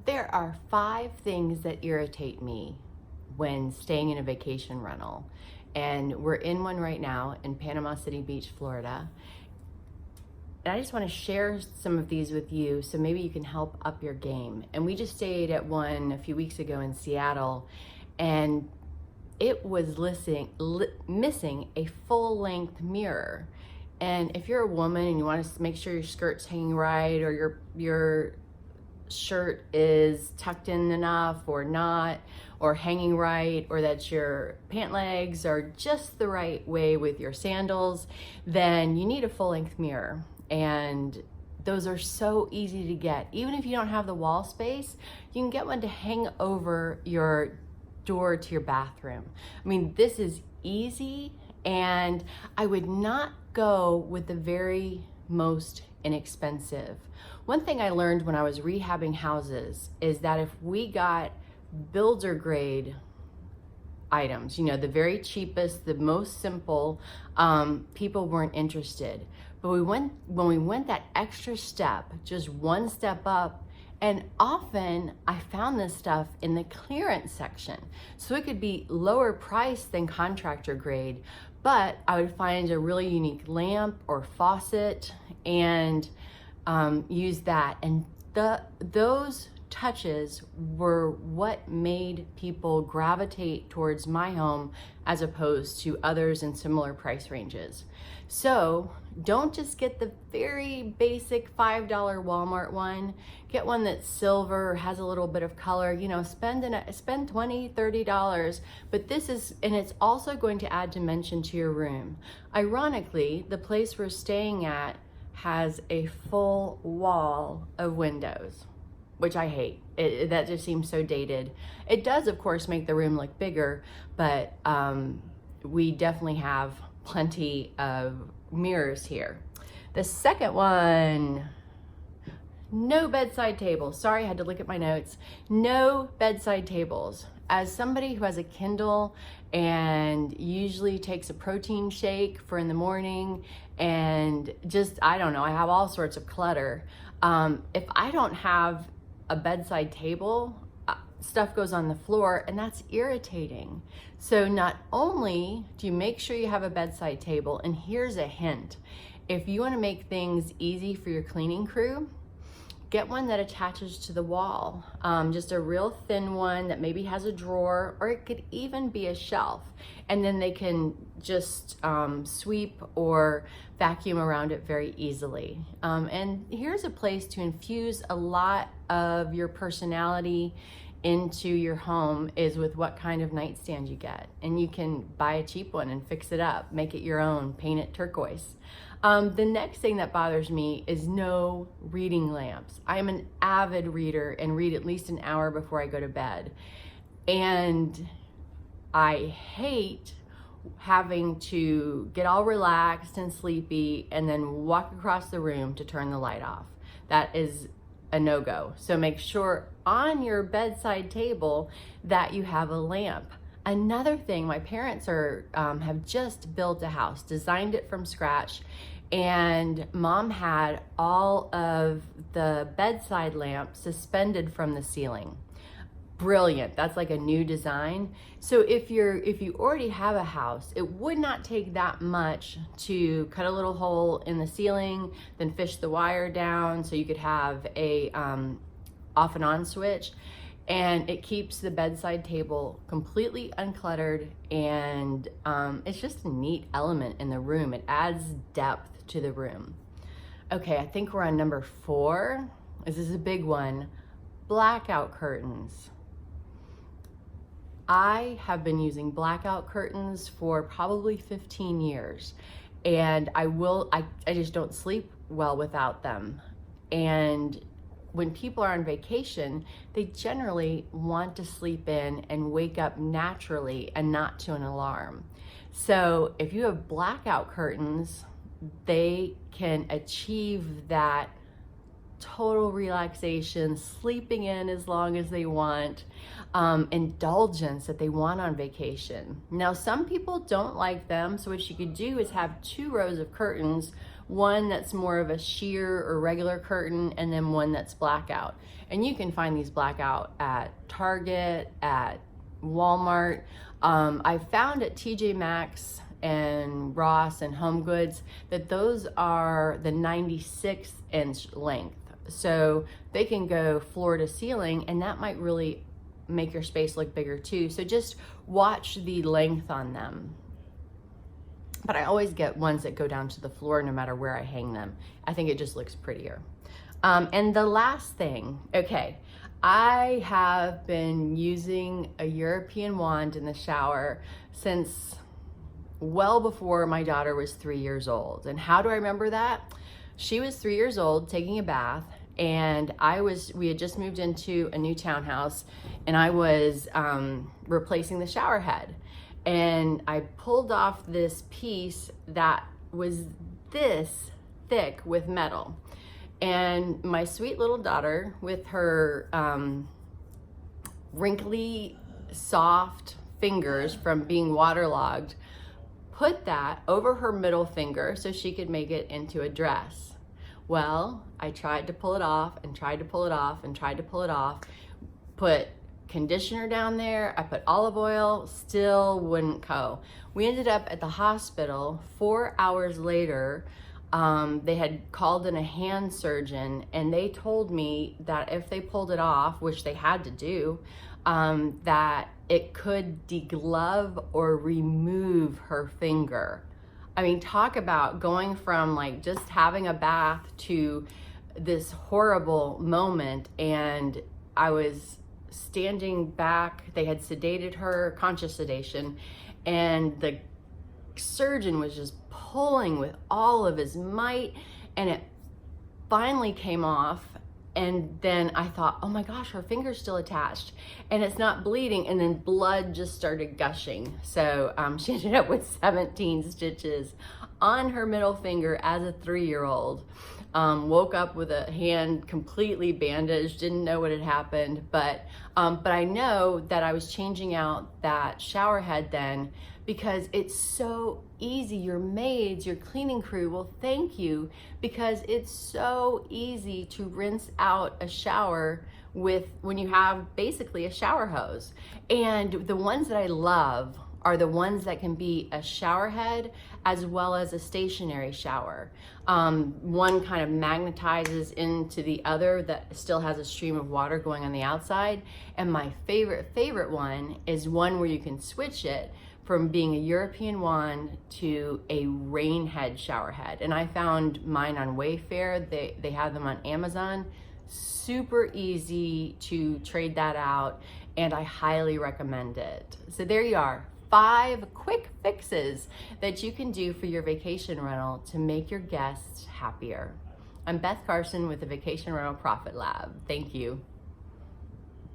There are 5 things that irritate me when staying in a vacation rental. And we're in one right now in Panama City Beach, Florida. And I just want to share some of these with you so maybe you can help up your game. And we just stayed at one a few weeks ago in Seattle, and it was missing a full-length mirror. And if you're a woman and you want to make sure your skirt's hanging right, or your shirt is tucked in enough or not, or hanging right, or that your pant legs are just the right way with your sandals, then you need a full-length mirror. And those are so easy to get. Even if you don't have the wall space, you can get one to hang over your door to your bathroom. I mean, this is easy, and I would not go with the very most inexpensive. One thing I learned when I was rehabbing houses is that if we got builder grade items, the very cheapest, the most simple, people weren't interested. But when we went that extra step, just one step up, and often I found this stuff in the clearance section. So it could be lower price than contractor grade, but I would find a really unique lamp or faucet and use that. And those touches were what made people gravitate towards my home as opposed to others in similar price ranges. So don't just get the very basic $5 Walmart one. Get one that's silver or has a little bit of color. Spend $20, $30, but and it's also going to add dimension to your room. Ironically, the place we're staying at has a full wall of windows, which I hate. That just seems so dated. It does, of course, make the room look bigger, but we definitely have plenty of mirrors here. The second one, no bedside tables. Sorry, I had to look at my notes. No bedside tables. As somebody who has a Kindle and usually takes a protein shake for in the morning, and I don't know, I have all sorts of clutter. If I don't have a bedside table, stuff goes on the floor, and that's irritating. So not only do you make sure you have a bedside table, and here's a hint: if you want to make things easy for your cleaning crew, get one that attaches to the wall. Just a real thin one that maybe has a drawer, or it could even be a shelf. And then they can just sweep or vacuum around it very easily. And here's a place to infuse a lot of your personality into your home, is with what kind of nightstand you get. And you can buy a cheap one and fix it up, make it your own, paint it turquoise. The next thing that bothers me is no reading lamps. I am an avid reader and read at least an hour before I go to bed. And I hate having to get all relaxed and sleepy and then walk across the room to turn the light off. That is a no-go. So make sure on your bedside table that you have a lamp. Another thing, my parents have just built a house, designed it from scratch, and Mom had all of the bedside lamps suspended from the ceiling. Brilliant. That's like a new design. So if you already have a house, it would not take that much to cut a little hole in the ceiling, then fish the wire down so you could have a off and on switch. And it keeps the bedside table completely uncluttered, and it's just a neat element in the room. It adds depth to the room. Okay, I think we're on number 4. This is a big one. Blackout curtains. I have been using blackout curtains for probably 15 years, and I just don't sleep well without them. And when people are on vacation, they generally want to sleep in and wake up naturally and not to an alarm. So if you have blackout curtains, they can achieve that total relaxation, sleeping in as long as they want, indulgence that they want on vacation. Now, some people don't like them, so what you could do is have 2 rows of curtains one that's more of a sheer or regular curtain, and then one that's blackout. And you can find these blackout at Target, at Walmart. I found at TJ Maxx and Ross and Home Goods that those are the 96-inch length. So they can go floor to ceiling, and that might really make your space look bigger too. So just watch the length on them. But I always get ones that go down to the floor no matter where I hang them. I think it just looks prettier. And the last thing, okay, I have been using a European wand in the shower since well before my daughter was 3 years old. And how do I remember that? She was 3 years old taking a bath, and we had just moved into a new townhouse, and I was replacing the shower head. And I pulled off this piece that was this thick with metal. And my sweet little daughter, with her wrinkly, soft fingers from being waterlogged, put that over her middle finger so she could make it into a dress. Well, I tried to pull it off and tried to pull it off and tried to pull it off, put conditioner down there, I put olive oil, still wouldn't go. We ended up at the hospital 4 hours later. They had called in a hand surgeon, and they told me that if they pulled it off, which they had to do, that it could deglove or remove her finger. I mean, talk about going from like just having a bath to this horrible moment. And I was standing back, they had sedated her, conscious sedation, and the surgeon was just pulling with all of his might, and it finally came off. And then I thought, oh my gosh, her finger's still attached and it's not bleeding. And then blood just started gushing. So she ended up with 17 stitches on her middle finger as a 3-year-old. Woke up with a hand completely bandaged, didn't know what had happened. But I know that I was changing out that shower head then, because it's so easy. Your maids, your cleaning crew will thank you, because it's so easy to rinse out a shower when you have basically a shower hose. And the ones that I love are the ones that can be a shower head as well as a stationary shower. One kind of magnetizes into the other that still has a stream of water going on the outside. And my favorite one is one where you can switch it from being a European wand to a rain head shower head. And I found mine on Wayfair. They have them on Amazon. Super easy to trade that out, and I highly recommend it. So there you are, 5 quick fixes that you can do for your vacation rental to make your guests happier. I'm Beth Carson with the Vacation Rental Profit Lab. Thank you.